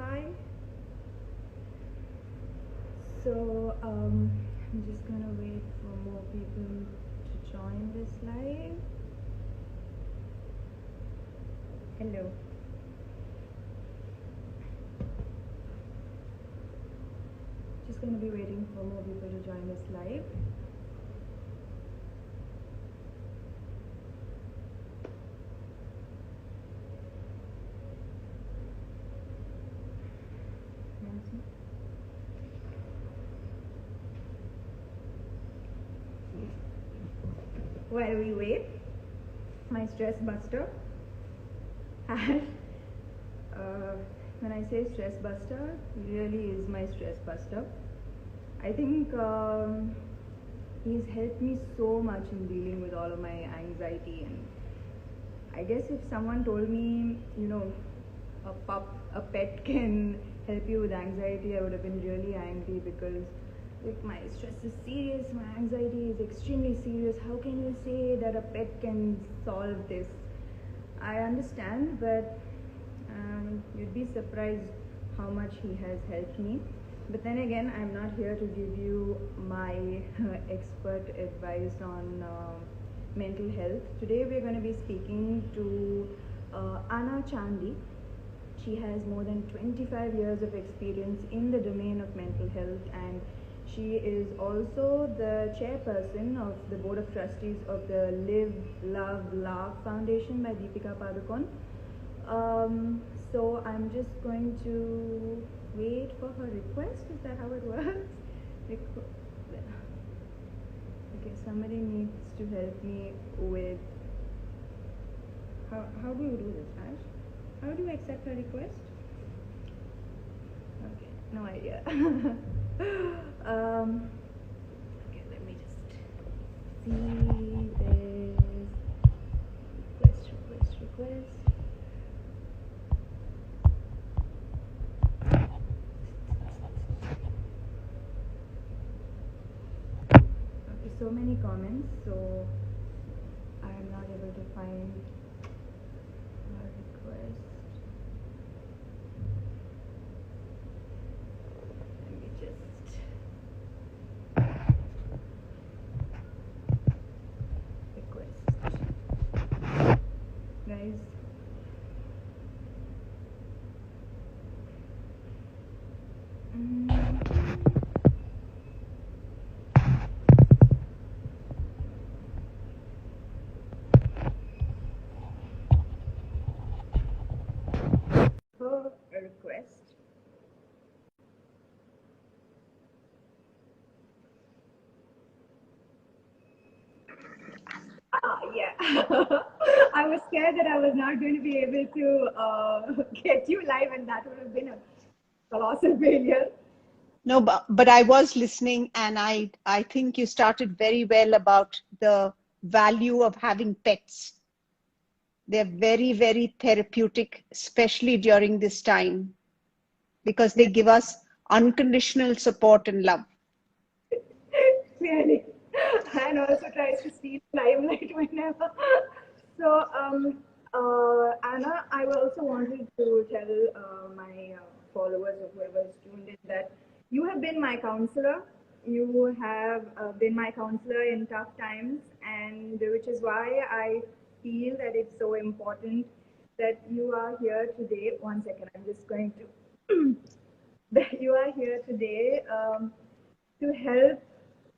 Hi. So, I'm just gonna wait for more people to join this live. Hello. Just gonna be waiting for more people to join this live. While we wait, my stress buster. When I say stress buster, really is my stress buster. I think he's helped me so much in dealing with all of my anxiety, and I guess if someone told me, a pet can help you with anxiety, I would have been really angry, because if my stress is serious, my anxiety is extremely serious, how can you say that a pet can solve this? I understand, but you'd be surprised how much he has helped me. But then again, I'm not here to give you my expert advice on mental health. Today we're going to be speaking to Chandy. She has more than 25 years of experience in the domain of mental health, and she is also the chairperson of the Board of Trustees of the Live, Love, Laugh Foundation by Deepika Padukone. So I'm just going to wait for her request. Is that how it works? Okay, somebody needs to help me with how do you do this, Ash? How do you accept her request? Okay, no idea. Okay, let me just see this request. Okay, so many comments, so I am not able to find her request. Let me just request. Guys. A request. Yeah. I was scared that I was not going to be able to get you live, and that would have been a colossal failure. No, but I was listening, and I think you started very well about the value of having pets. They're very, very therapeutic, especially during this time, because they give us unconditional support and love. Really. And also tries to steal limelight whenever. So, Anna, I also wanted to tell my followers or whoever's tuned in that you have been my counselor. You have been my counselor in tough times, and which is why I feel that it's so important that you are here today. One second, I'm just going to. That you are here today to help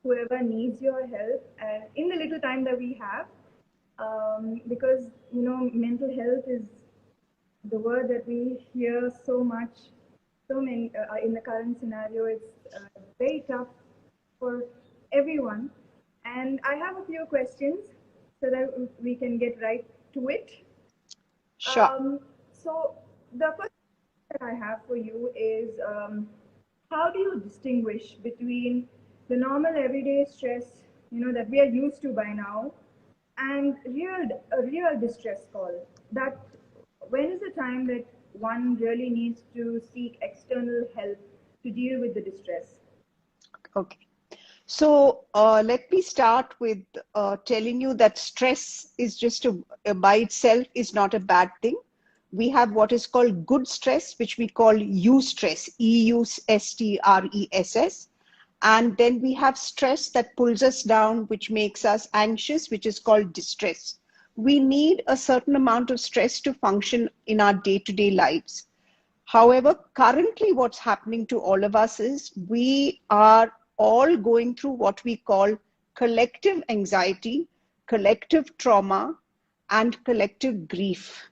whoever needs your help in the little time that we have, because mental health is the word that we hear so much, so many in the current scenario. It's very tough for everyone, and I have a few questions so that we can get right to it. Sure. So the first that I have for you is, how do you distinguish between the normal everyday stress, that we are used to by now, and a real distress call? That when is the time that one really needs to seek external help to deal with the distress? Okay. So let me start with telling you that stress is by itself is not a bad thing. We have what is called good stress, which we call eustress, EUSTRESS. And then we have stress that pulls us down, which makes us anxious, which is called distress. We need a certain amount of stress to function in our day-to-day lives. However, currently what's happening to all of us is we are all going through what we call collective anxiety, collective trauma, and collective grief.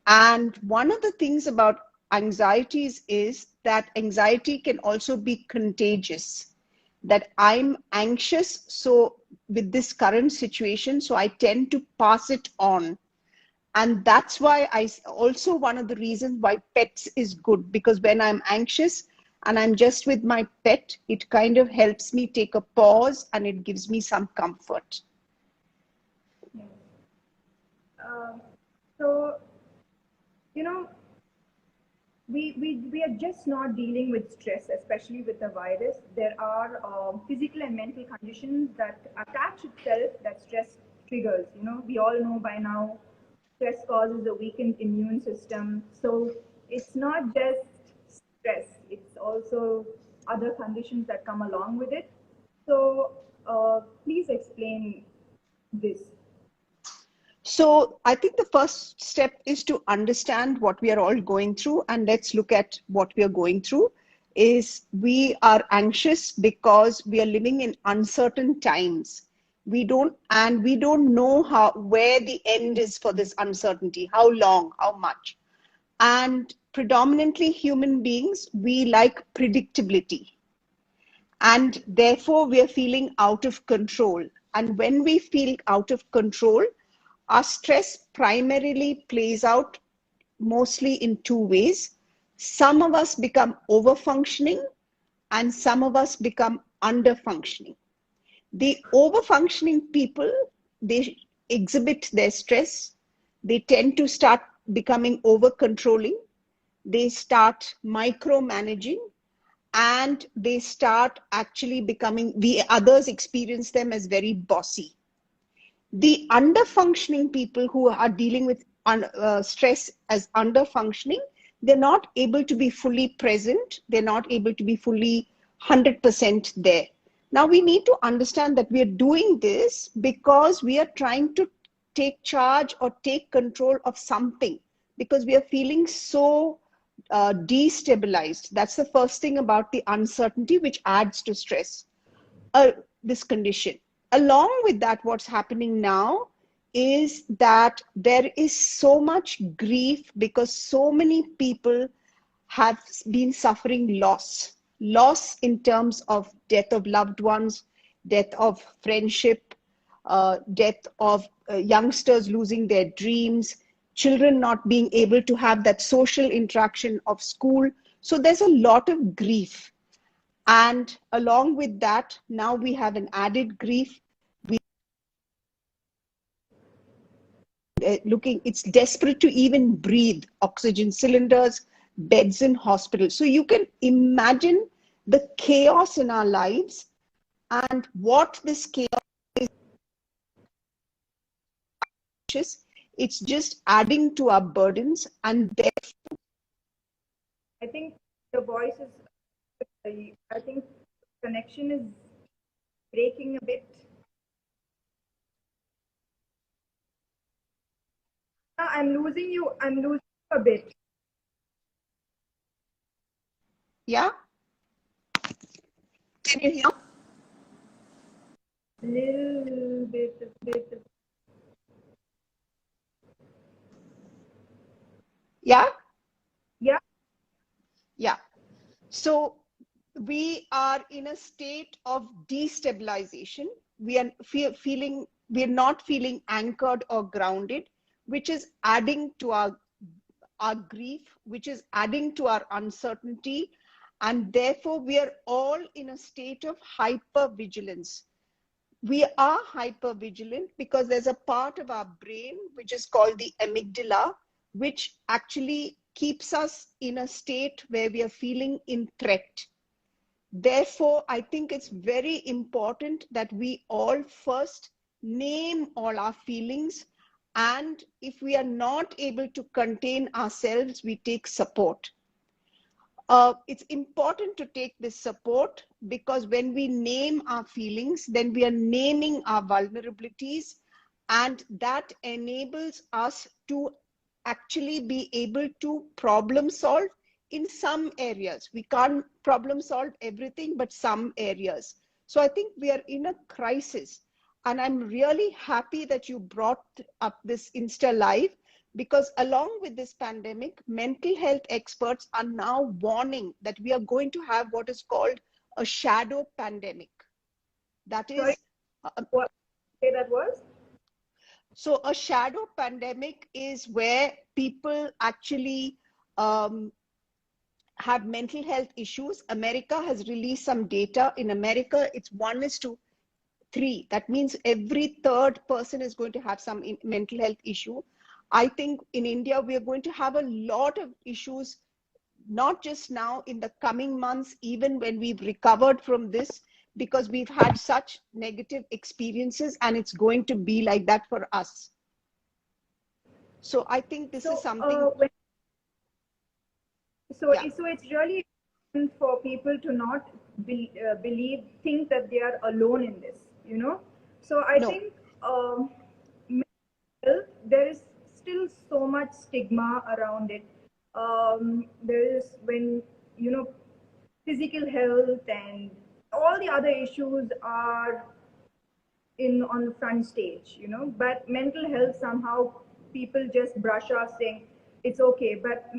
And one of the things about anxieties is that anxiety can also be contagious. That I'm anxious, so with this current situation, so I tend to pass it on. And that's why also one of the reasons why pets is good, because when I'm anxious and I'm just with my pet, it kind of helps me take a pause and it gives me some comfort. Yes. So, you know, we are just not dealing with stress, especially with the virus. There are physical and mental conditions that attach itself that stress triggers. We all know by now stress causes a weakened immune system. So it's not just stress, it's also other conditions that come along with it. So please explain this. So I think the first step is to understand what we are all going through, and let's look at what we are going through. Is we are anxious because we are living in uncertain times. We don't know where the end is for this uncertainty, how long, how much. And predominantly human beings, we like predictability. And therefore we are feeling out of control. And when we feel out of control, our stress primarily plays out mostly in two ways. Some of us become over-functioning and some of us become under-functioning. The over-functioning people, they exhibit their stress. They tend to start becoming over-controlling. They start micromanaging, and they start actually becoming, we others experience them as very bossy. The under-functioning people who are dealing with stress as under-functioning, they're not able to be fully present. They're not able to be fully 100% there. Now we need to understand that we are doing this because we are trying to take charge or take control of something, because we are feeling so destabilized. That's the first thing about the uncertainty, which adds to stress, this condition. Along with that, what's happening now is that there is so much grief because so many people have been suffering loss in terms of death of loved ones, death of friendship, death of youngsters losing their dreams, children not being able to have that social interaction of school. So there's a lot of grief. And along with that, now we have an added grief. It's desperate to even breathe, oxygen cylinders, beds in hospitals. So you can imagine the chaos in our lives and what this chaos is. It's just adding to our burdens, and therefore I think the voice is, I think connection is breaking a bit. I'm losing you. I'm losing you a bit. yeah. Can you hear? Little bit. Yeah. Yeah. Yeah. So we are in a state of destabilization. We are we're not feeling anchored or grounded, which is adding to our grief, which is adding to our uncertainty. And therefore we are all in a state of hypervigilance. We are hypervigilant because there's a part of our brain which is called the amygdala, which actually keeps us in a state where we are feeling in threat. Therefore, I think it's very important that we all first name all our feelings And if we are not able to contain ourselves, we take support. It's important to take this support, because when we name our feelings, then we are naming our vulnerabilities, and that enables us to actually be able to problem solve in some areas. We can't problem solve everything, but some areas. So I think we are in a crisis, and I'm really happy that you brought up this Insta Live, because along with this pandemic, mental health experts are now warning that we are going to have what is called a shadow pandemic. That Sorry, is, what say that was? so a shadow pandemic is where people actually have mental health issues. America has released some data. In America, it's 1:3. That means every third person is going to have some mental health issue. I think in India, we are going to have a lot of issues, not just now, in the coming months, even when we've recovered from this, because we've had such negative experiences, and it's going to be like that for us. So I think this is So, something, yeah. so it's really important for people to not think that they are alone in this, you know. So I No. think mental health, there is still so much stigma around it. There is, when, you know, physical health and all the other issues are in on the front stage, you know, but mental health, somehow people just brush off saying it's okay. But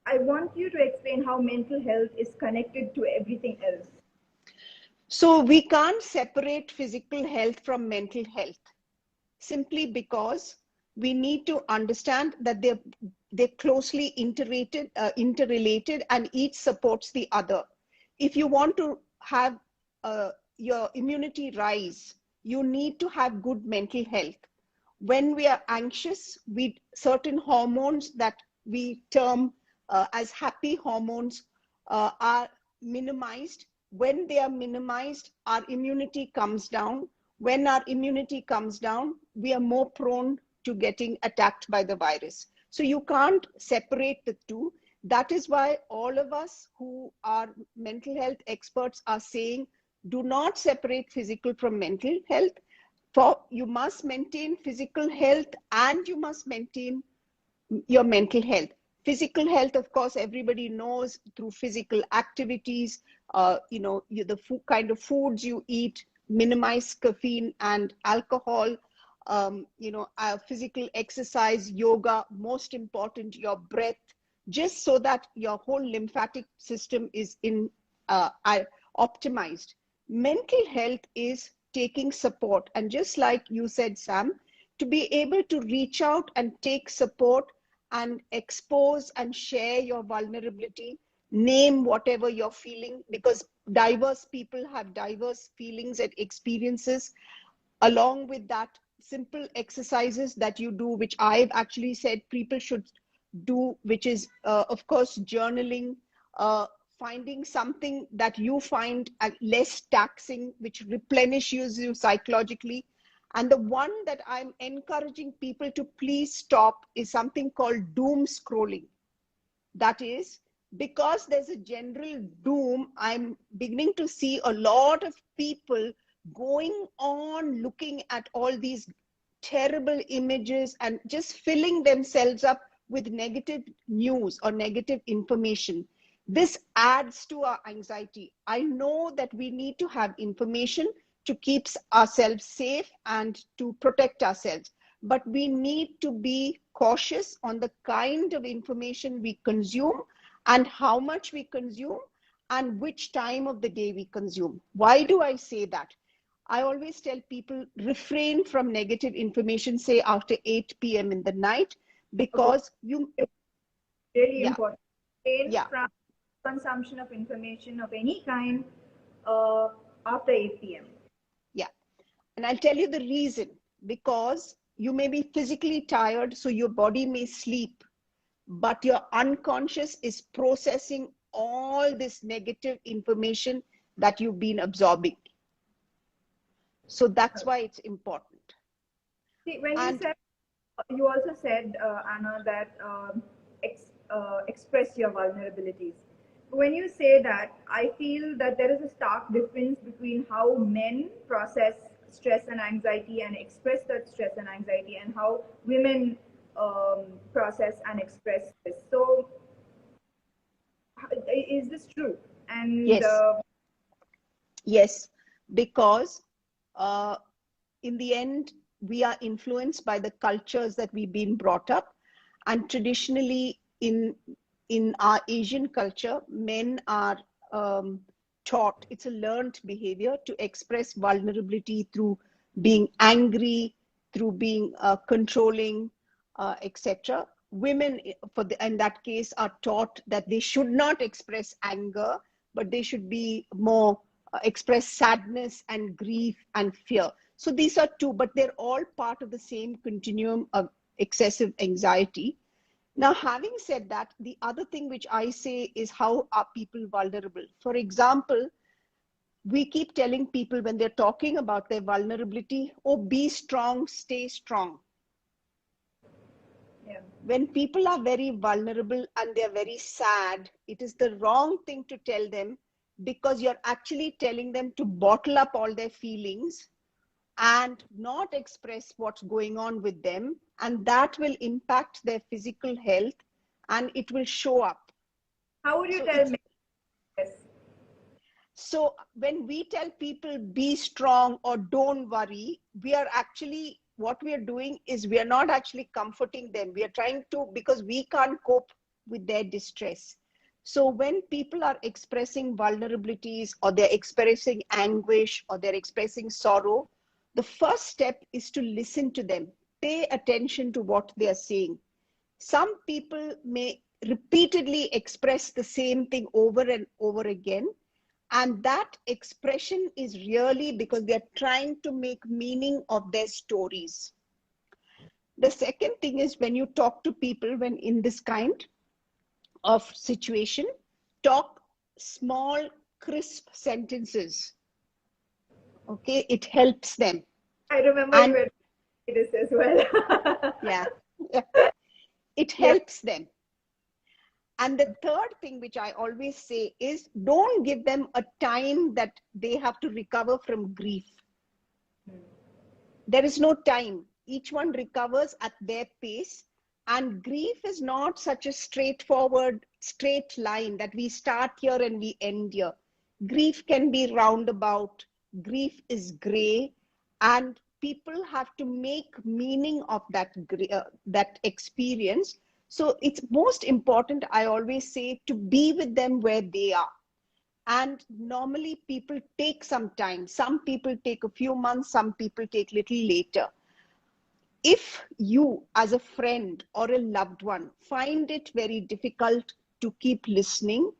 I want you to explain how mental health is connected to everything else. So we can't separate physical health from mental health, simply because we need to understand that they're closely interrelated, and each supports the other. If you want to have your immunity rise, you need to have good mental health. When we are anxious, certain hormones that we term as happy hormones are minimized. When they are minimized, our immunity comes down. When our immunity comes down, we are more prone to getting attacked by the virus. So you can't separate the two. That is why all of us who are mental health experts are saying, do not separate physical from mental health. For you must maintain physical health, and you must maintain your mental health. Physical health, of course, everybody knows through physical activities, the kind of foods you eat, minimize caffeine and alcohol, physical exercise, yoga, most important, your breath, just so that your whole lymphatic system is optimized. Mental health is taking support. And just like you said, Sam, to be able to reach out and take support and expose and share your vulnerability, name whatever you're feeling, because diverse people have diverse feelings and experiences. Along with that, simple exercises that you do, which I've actually said people should do, which is, of course, journaling, finding something that you find less taxing, which replenishes you psychologically. And the one that I'm encouraging people to please stop is something called doom scrolling. That is, because there's a general doom, I'm beginning to see a lot of people going on looking at all these terrible images and just filling themselves up with negative news or negative information. This adds to our anxiety. I know that we need to have information to keep ourselves safe and to protect ourselves, but we need to be cautious on the kind of information we consume and how much we consume and which time of the day we consume. Why do I say that? I always tell people, refrain from negative information, say after 8 p.m. in the night, because you... Really important. Refrain Yeah. from consumption of information of any kind after 8 p.m. Yeah. And I'll tell you the reason. Because you may be physically tired, so your body may sleep, but your unconscious is processing all this negative information that you've been absorbing. So that's why it's important. See, when you And said you also said, Anna, that express your vulnerabilities. When you say that, I feel that there is a stark difference between how men process stress and anxiety and express that stress and anxiety, and how women process and express this. So, is this true? And Yes, yes, because uh, in the end, we are influenced by the cultures that we've been brought up. And traditionally, in our Asian culture, men are taught, it's a learned behavior to express vulnerability through being angry, through being controlling, etc. Women, in that case, are taught that they should not express anger, but they should be more express sadness and grief and fear. So these are two, but they're all part of the same continuum of excessive anxiety. Now, having said that, the other thing which I say is, how are people vulnerable? For example, we keep telling people when they're talking about their vulnerability, oh, be strong, stay strong. yeah. When people are very vulnerable and they're very sad, it is the wrong thing to tell them, because you're actually telling them to bottle up all their feelings and not express what's going on with them. And that will impact their physical health and it will show up. How would you So tell it's men this? so when we tell people be strong or don't worry, we are actually, what we are doing is we are not actually comforting them. We are trying to, because we can't cope with their distress. So when people are expressing vulnerabilities, or they're expressing anguish, or they're expressing sorrow, the first step is to listen to them. Pay attention to what they are saying. Some people may repeatedly express the same thing over and over again. And that expression is really because they're trying to make meaning of their stories. The second thing is, when you talk to people, when in this kind of situation, talk small, crisp sentences. Okay, it helps them. I remember you And were this as well. yeah, it Yeah. helps them. And the third thing which I always say is, don't give them a time that they have to recover from grief. There is no time. Each one recovers at their pace. And grief is not such a straightforward, straight line that we start here and we end here. Grief can be roundabout. Grief is gray. And people have to make meaning of that experience. So it's most important, I always say, to be with them where they are. And normally people take some time. Some people take a few months, some people take little later. If you as a friend or a loved one find it very difficult to keep listening,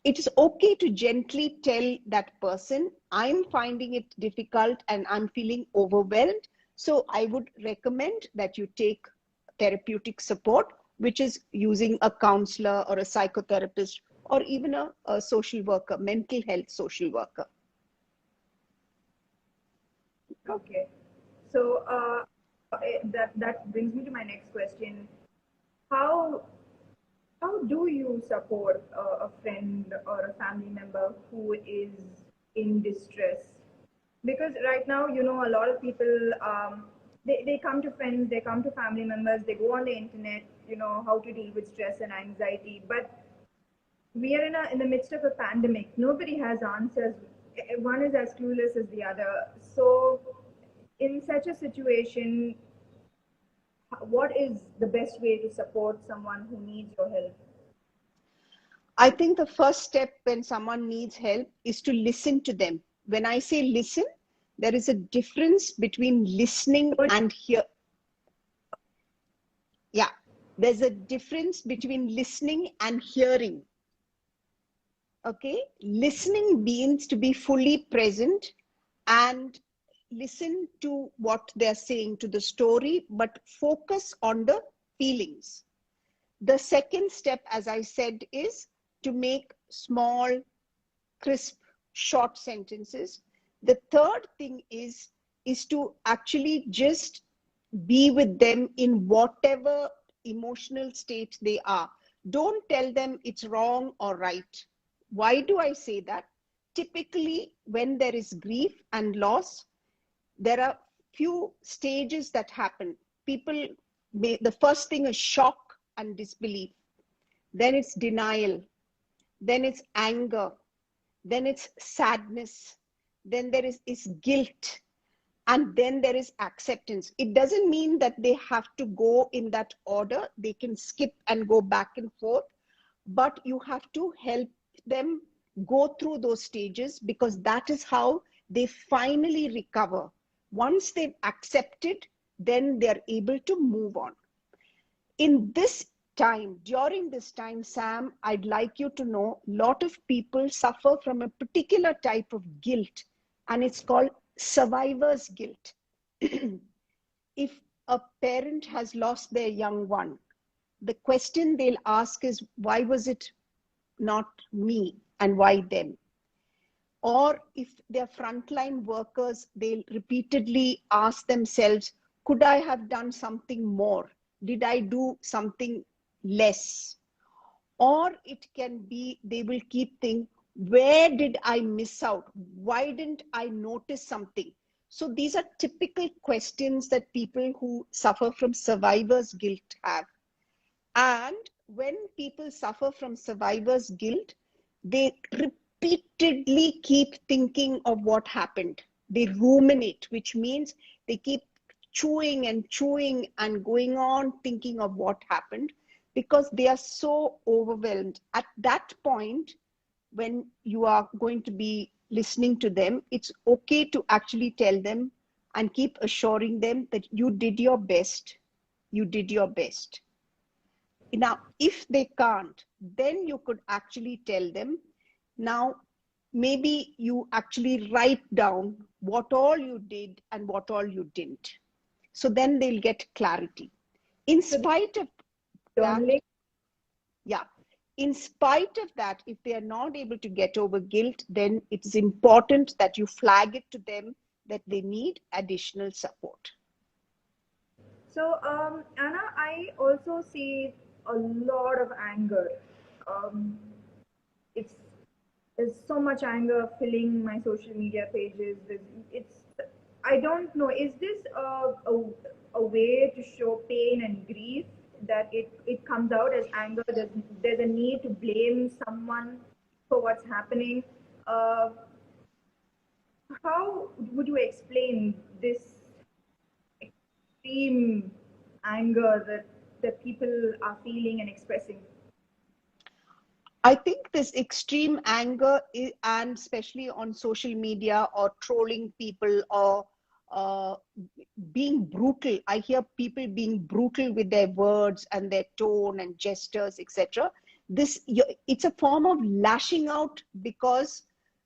it is okay to gently tell that person, I'm finding it difficult and I'm feeling overwhelmed. So I would recommend that you take therapeutic support, which is using a counselor or a psychotherapist, or even a social worker, mental health social worker. Okay. So that brings me to my next question. How how do you support a friend or a family member who is in distress? Because right now, a lot of people, they come to friends, they come to family members, they go on the internet, how to deal with stress and anxiety. But we are in the midst of a pandemic. Nobody has answers. One is as clueless as the other. So, in such a situation, what is the best way to support someone who needs your help? I think the first step when someone needs help is to listen to them. When I say listen, there is a difference between listening and hear. Yeah, there's a difference between listening and hearing. Okay, listening means to be fully present and listen to what they're saying, to the story, but focus on the feelings. The second step, as I said, is to make small, crisp, short sentences. The third thing is to actually just be with them in whatever emotional state they are. Don't tell them it's wrong or right. Why do I say that? Typically, when there is grief and loss, there are few stages that happen. People may, the first thing is shock and disbelief. Then it's denial. Then it's anger. Then it's sadness. Then there is guilt. And then there is acceptance. It doesn't mean that they have to go in that order. They can skip and go back and forth, but you have to help them go through those stages, because that is how they finally recover. Once they've accepted, then they're able to move on. In this time, during this time, Sam, I'd like you to know, a lot of people suffer from a particular type of guilt, and it's called survivor's guilt. If a parent has lost their young one, the question they'll ask is, why was it not me and why them? Or if they're frontline workers, they'll repeatedly ask themselves, could I have done something more? Did I do something less? Or it can be, they will keep thinking, where did I miss out? Why didn't I notice something? So these are typical questions that people who suffer from survivor's guilt have. And when people suffer from survivor's guilt, they repeatedly keep thinking of what happened. They ruminate, which means they keep chewing and going on thinking of what happened, because they are so overwhelmed. At that point, when you are going to be listening to them, it's okay to actually tell them and keep assuring them that you did your best. You did your best. Now, if they can't, then you could actually tell them, now, maybe you actually write down what all you did and what all you didn't. So then they'll get clarity. In spite of that, yeah, in spite of that, if they are not able to get over guilt, then it's important that you flag it to them that they need additional support. So, Anna, I also see a lot of anger. It's There's so much anger filling my social media pages. I don't know. Is this a way to show pain and grief, that it comes out as anger? There's a need to blame someone for what's happening. Uh, how would you explain this extreme anger that people are feeling and expressing? I think this extreme anger, and especially on social media or trolling people or being brutal. I hear people being brutal with their words and their tone and gestures, etc. It's a form of lashing out, because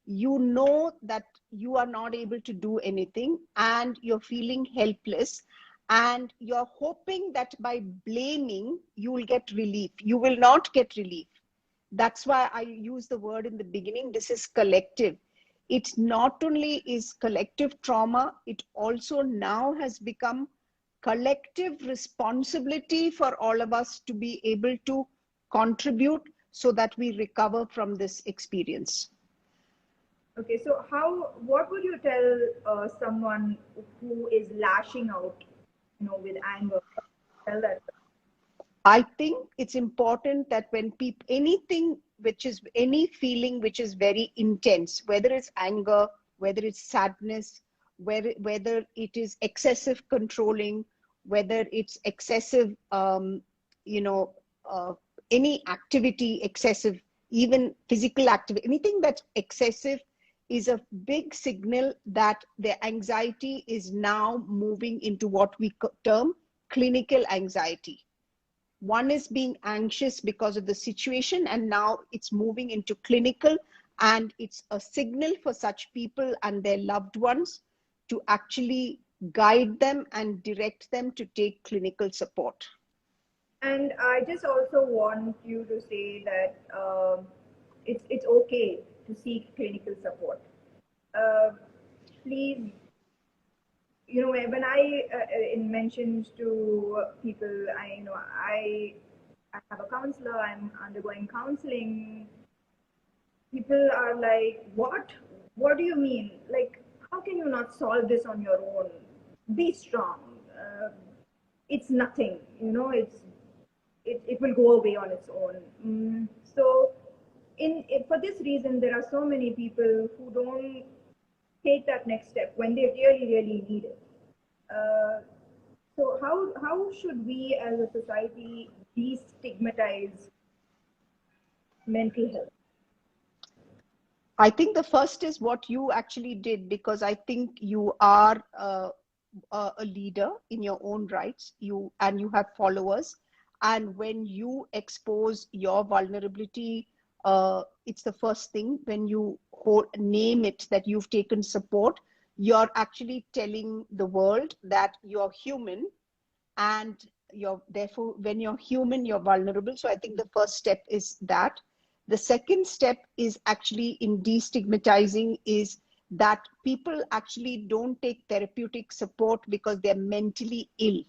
you know that you are not able to do anything and you're feeling helpless, and you're hoping that by blaming you will get relief. You will not get relief. That's why I use the word in the beginning, this is collective. It not only is collective trauma, it also now has become collective responsibility for all of us to be able to contribute so that we recover from this experience. Okay, so what would you tell someone who is lashing out, with anger? Tell that. I think it's important that when people, anything which is, any feeling which is very intense, whether it's anger, whether it's sadness, whether it is excessive controlling, whether it's excessive, any activity excessive, even physical activity, anything that's excessive is a big signal that the anxiety is now moving into what we term clinical anxiety. One is being anxious because of the situation, and now it's moving into clinical, and it's a signal for such people and their loved ones to actually guide them and direct them to take clinical support. And I just also want you to say that it's okay to seek clinical support. Please you know, when I mentioned to people, I have a counselor, I'm undergoing counseling. People are like, what? What do you mean? Like, how can you not solve this on your own? Be strong. It's nothing, you know, it will go away on its own. So, for this reason, there are so many people who don't take that next step when they really, really need it. Uh, so, how should we as a society destigmatize mental health? I think the first is what you actually did, because I think you are a leader in your own rights. You have followers, and when you expose your vulnerability, it's the first thing. When you name it that you've taken support, you're actually telling the world that you're human, and you're therefore, when you're human, you're vulnerable. So I think the first step is that. The second step is actually in destigmatizing is that people actually don't take therapeutic support because they're mentally ill.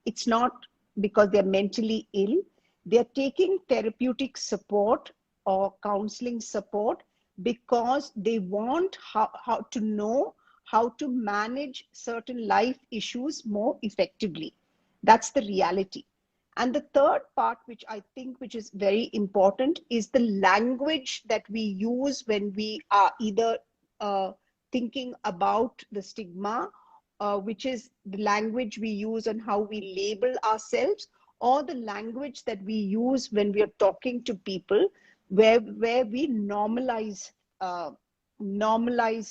It's not because they're mentally ill. They're taking therapeutic support or counseling support because they want how to know how to manage certain life issues more effectively. That's the reality. And the third part, which I think which is very important, is the language that we use when we are either thinking about the stigma, which is the language we use and how we label ourselves, or the language that we use when we are talking to people, where we normalize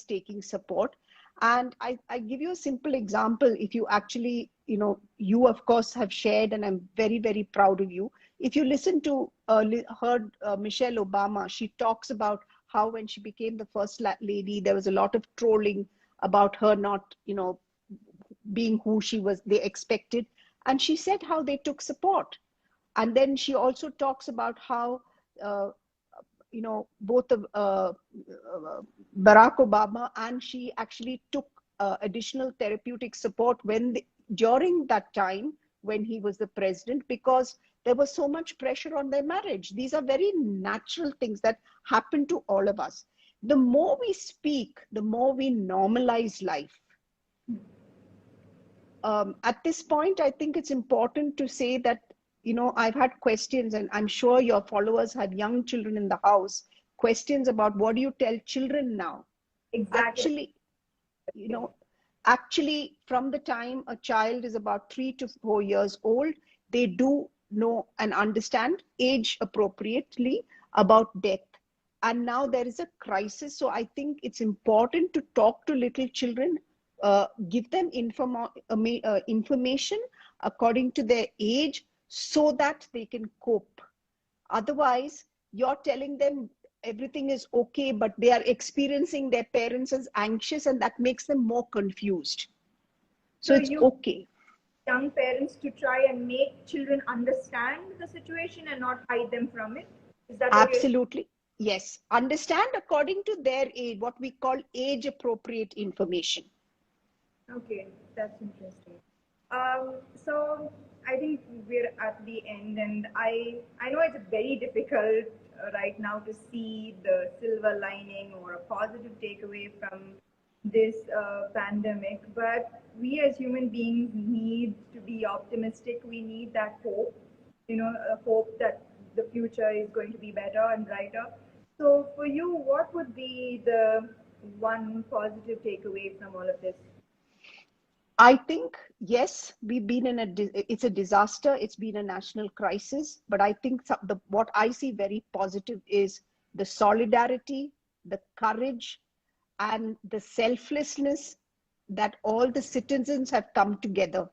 taking support. And I give you a simple example. If you actually, you of course have shared, and I'm very, very proud of you. If you listen to Michelle Obama, she talks about how when she became the first lady, there was a lot of trolling about her not, being who she was, they expected. And she said how they took support. And then she also talks about how, both of Barack Obama and she actually took additional therapeutic support during that time when he was the president, because there was so much pressure on their marriage. These are very natural things that happen to all of us. The more we speak, the more we normalize life. At this point, I think it's important to say that, I've had questions, and I'm sure your followers have young children in the house, questions about what do you tell children now? Exactly. Actually, from the time a child is about 3 to 4 years old, they do know and understand age appropriately about death. And now there is a crisis. So I think it's important to talk to little children, give them information according to their age so that they can cope. Otherwise, you're telling them everything is okay, but they are experiencing their parents as anxious, and that makes them more confused. So it's okay. Young parents to try and make children understand the situation and not hide them from it. Is that absolutely? Yes. Understand according to their age, what we call age appropriate information. Okay, that's interesting. So I think we're at the end, and I know it's very difficult right now to see the silver lining or a positive takeaway from this pandemic, but we as human beings need to be optimistic. We need that hope, a hope that the future is going to be better and brighter. So for you, what would be the one positive takeaway from all of this? I think, yes, we've been it's a disaster. It's been a national crisis. But I think what I see very positive is the solidarity, the courage, and the selflessness that all the citizens have come together,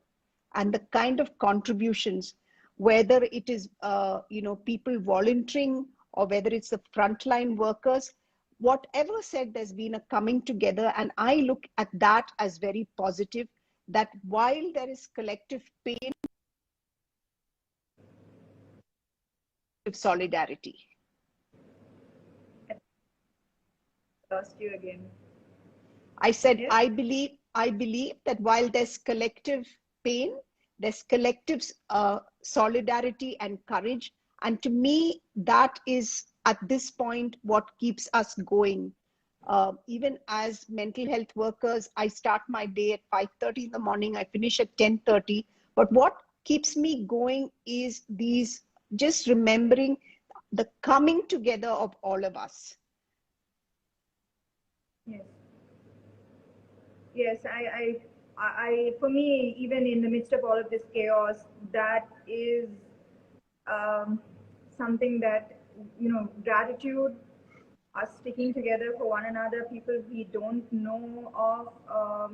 and the kind of contributions, whether it is, people volunteering, or whether it's the frontline workers, whatever said, there's been a coming together. And I look at that as very positive, that while there is collective pain, solidarity. Lost you again. I said, yes? I believe I believe that while there's collective pain, there's collective solidarity and courage. And to me, that is at this point what keeps us going. Even as mental health workers, I start my day at 5:30 in the morning, I finish at 10:30. But what keeps me going is these, just remembering the coming together of all of us. Yes. Yes, for me, even in the midst of all of this chaos, that is something that, gratitude, us sticking together for one another, people we don't know of.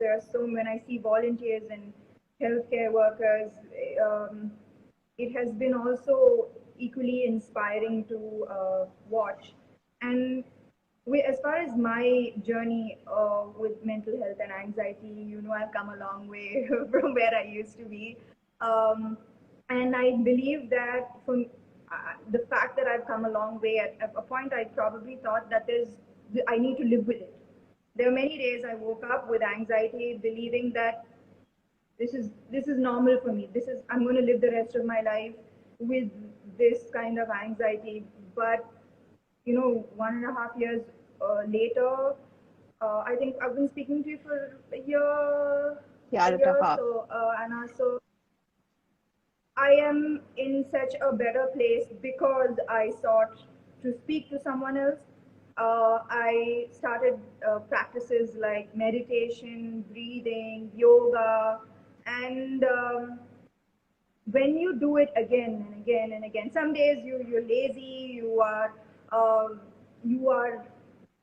There are so, when I see volunteers and healthcare workers, um, it has been also equally inspiring to watch. And as far as my journey with mental health and anxiety, I've come a long way from where I used to be. And I believe that from the fact that I've come a long way, at a point I probably thought that I need to live with it. There are many days I woke up with anxiety, believing that this is normal for me. I'm going to live the rest of my life with this kind of anxiety. But 1.5 years later, I think I've been speaking to you for a year so, Anna. So I am in such a better place because I sought to speak to someone else. I started practices like meditation, breathing, yoga, and when you do it again and again and again, some days you're lazy, you are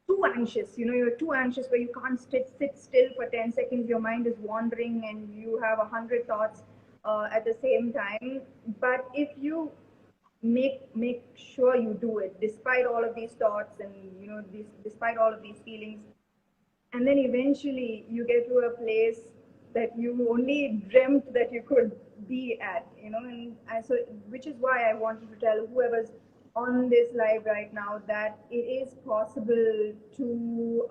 too anxious. You're too anxious where you can't sit still for 10 seconds. Your mind is wandering and you have 100 thoughts at the same time. But if you make sure you do it despite all of these thoughts and despite all of these feelings, and then eventually you get to a place that you only dreamt that you could be at, and so, which is why I wanted to tell whoever's on this live right now that it is possible to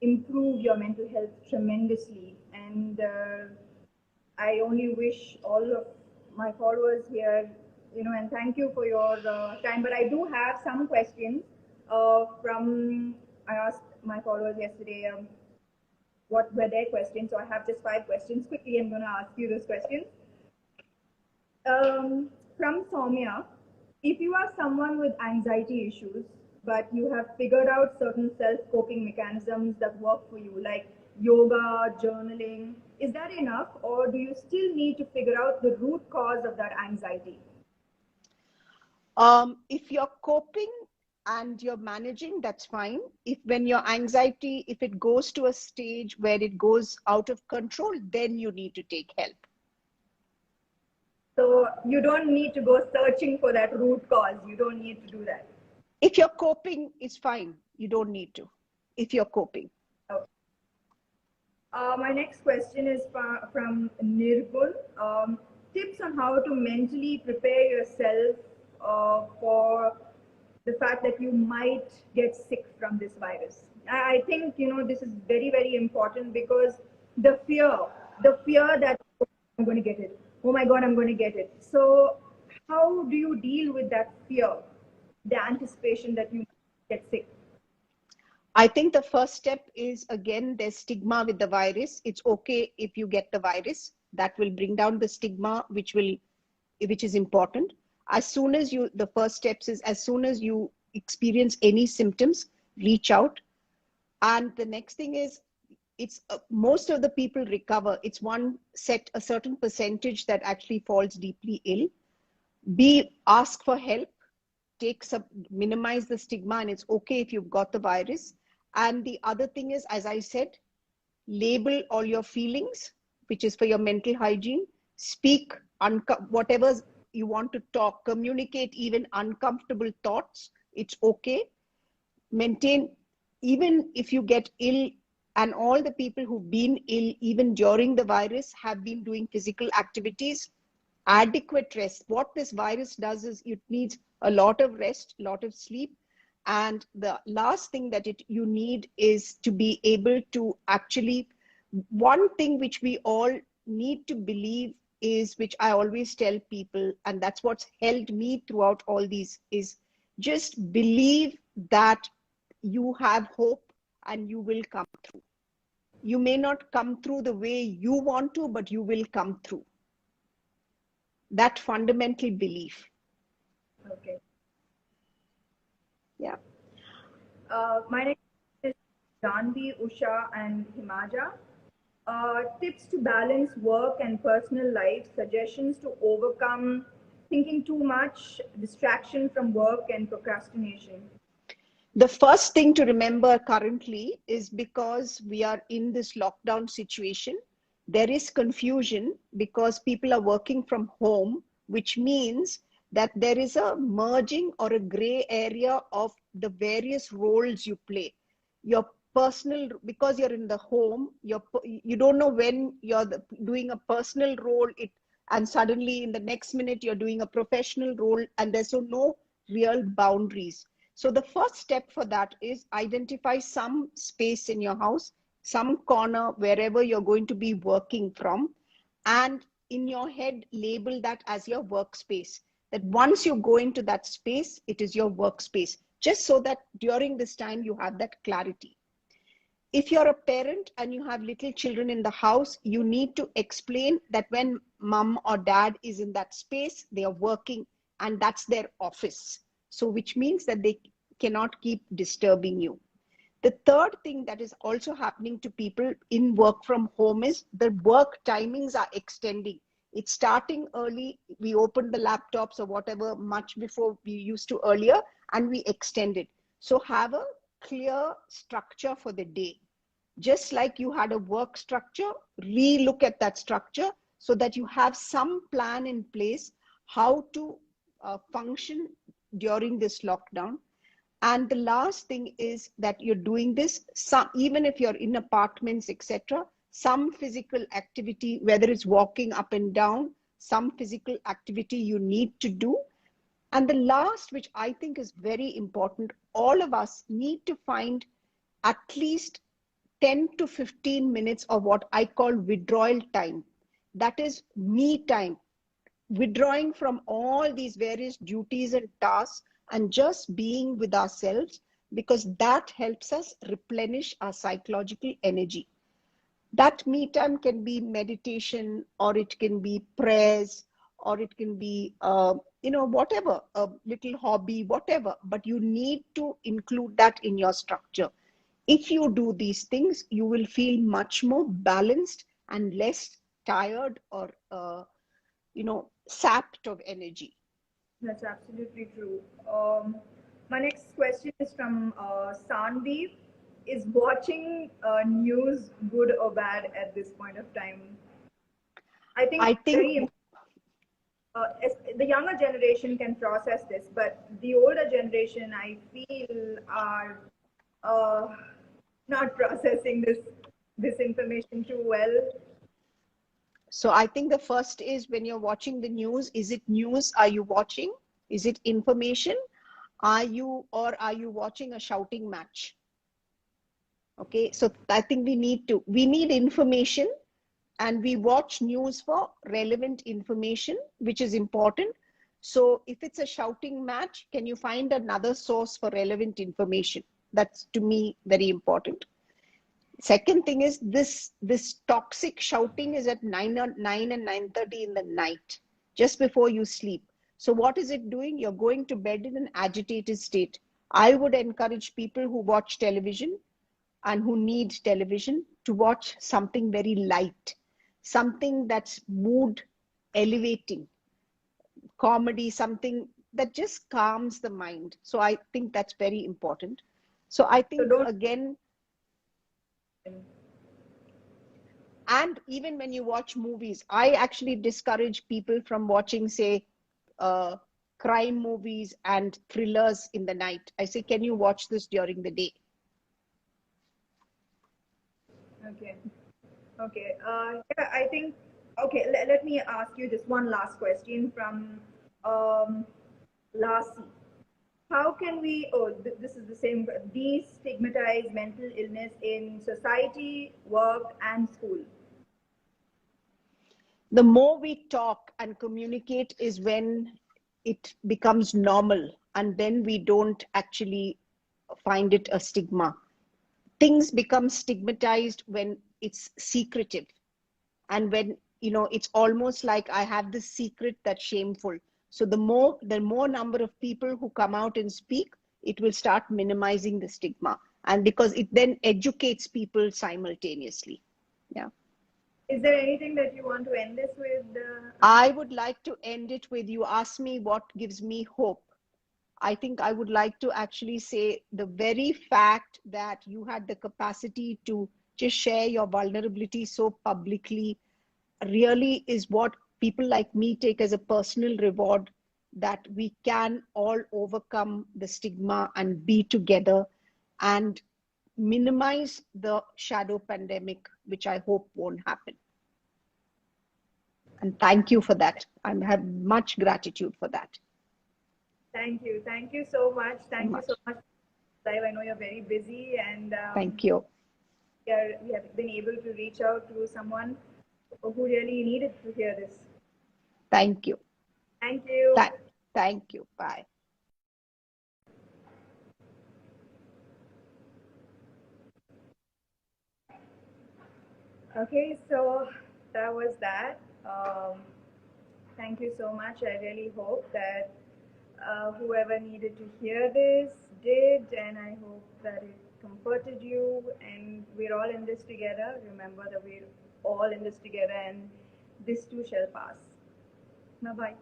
improve your mental health tremendously. And I only wish all of my followers here, and thank you for your time. But I do have some questions I asked my followers yesterday what were their questions. So I have just 5 questions. Quickly, I'm going to ask you those questions. From Soumya, if you are someone with anxiety issues, but you have figured out certain self-coping mechanisms that work for you, like yoga, journaling, is that enough, or do you still need to figure out the root cause of that anxiety? If you're coping and you're managing, that's fine. When your anxiety, if it goes to a stage where it goes out of control, then you need to take help. So you don't need to go searching for that root cause. You don't need to do that. If you're coping, it's fine. You don't need to, if you're coping. Okay. My next question is from Nirgun. Tips on how to mentally prepare yourself for the fact that you might get sick from this virus. I think, this is very, very important, because the fear that I'm going to get it. Oh my God, I'm going to get it. So how do you deal with that fear, the anticipation that you get sick? I think the first step is, again, there's stigma with the virus. It's okay if you get the virus. That will bring down the stigma, which is important. The first steps is, as soon as you experience any symptoms, reach out. And the next thing is, most of the people recover. It's a certain percentage that actually falls deeply ill. Ask for help, minimize the stigma, and it's okay if you've got the virus. And the other thing is, as I said, label all your feelings, which is for your mental hygiene. Speak whatever you want to talk, communicate even uncomfortable thoughts. It's okay. Maintain, even if you get ill, and all the people who've been ill even during the virus have been doing physical activities, adequate rest. What this virus does is it needs a lot of rest, a lot of sleep. And the last thing that you need is to be able to actually, one thing which we all need to believe is, which I always tell people, and that's what's held me throughout all these, is just believe that you have hope and you will come through. You may not come through the way you want to, but you will come through. That fundamental belief. Okay. Yeah. My next is Chandy, Usha, and Himaja. Tips to balance work and personal life, suggestions to overcome thinking too much, distraction from work, and procrastination. The first thing to remember currently is, because we are in this lockdown situation, there is confusion because people are working from home, which means that there is a merging or a gray area of the various roles you play. Your personal, because you're in the home, you don't know when you're doing a personal role, and suddenly in the next minute you're doing a professional role, and there's no real boundaries. So the first step for that is identify some space in your house, some corner, wherever you're going to be working from, and in your head label that as your workspace. That once you go into that space, it is your workspace, just so that during this time you have that clarity. If you're a parent and you have little children in the house, you need to explain that when mom or dad is in that space, they are working and that's their office. So which means that they cannot keep disturbing you. The third thing that is also happening to people in work from home is the work timings are extending. It's starting early. We open the laptops or whatever much before we used to earlier, and we extend it. So have a clear structure for the day. Just like you had a work structure, re-look at that structure so that you have some plan in place how to function during this lockdown. And the last thing is that you're doing this, even if you're in apartments, etc., some physical activity, whether it's walking up and down, some physical activity you need to do. And the last, which I think is very important, all of us need to find at least 10 to 15 minutes of what I call withdrawal time. That is me time, withdrawing from all these various duties and tasks and just being with ourselves, because that helps us replenish our psychological energy. That me time can be meditation, or it can be prayers, or it can be whatever, a little hobby, whatever, but you need to include that in your structure. If you do these things, you will feel much more balanced and less tired or sapped of energy. That's absolutely true. My next question is from Sandeep. Is watching news good or bad at this point of time? I think I think very the younger generation can process this, but the older generation, I feel, are uh, not processing this information too well. so. I think the first is, when you're watching the news, is it news? Are you watching? Is it information? Are you watching a shouting match? Okay, so I think we need information, and we watch news for relevant information, which is important. So if it's a shouting match, can you find another source for relevant information? That's, to me, very important. Second thing is, this toxic shouting is at 9 and 9:30 in the night, just before you sleep. So what is it doing? You're going to bed in an agitated state. I would encourage people who watch television and who need television to watch something very light, something that's mood elevating, comedy, something that just calms the mind. So I think that's very important. So I So think, don't. again, and even when you watch movies, I actually discourage people from watching, say, uh, crime movies and thrillers in the night. I say, can you watch this during the day? Okay. Okay. Yeah, I think. Okay. Let me ask you just one last question from Lassie. how can we, this is the same, destigmatize mental illness in society, work, and school? The more we talk and communicate is when it becomes normal, and then we don't actually find it a stigma. Things become stigmatized when it's secretive, and when it's almost like I have this secret that's shameful. So the more number of people who come out and speak, it will start minimizing the stigma, and because it then educates people simultaneously. Yeah. Is there anything that you want to end this with? I would like to end it with, you ask me what gives me hope. I think I would like to actually say the very fact that you had the capacity to just share your vulnerability so publicly really is what people like me take as a personal reward, that we can all overcome the stigma and be together and minimize the shadow pandemic, which I hope won't happen. And thank you for that. I have much gratitude for that. Thank you. Thank you so much. Thank you so much. I know you're very busy, and thank you. We have been able to reach out to someone who really needed to hear this. Thank you. Thank you. Thank you. Bye. Okay, so that was that. Thank you so much. I really hope that whoever needed to hear this did, and I hope that it comforted you. And we're all in this together. Remember that we're all in this together, and this too shall pass. Bye-bye.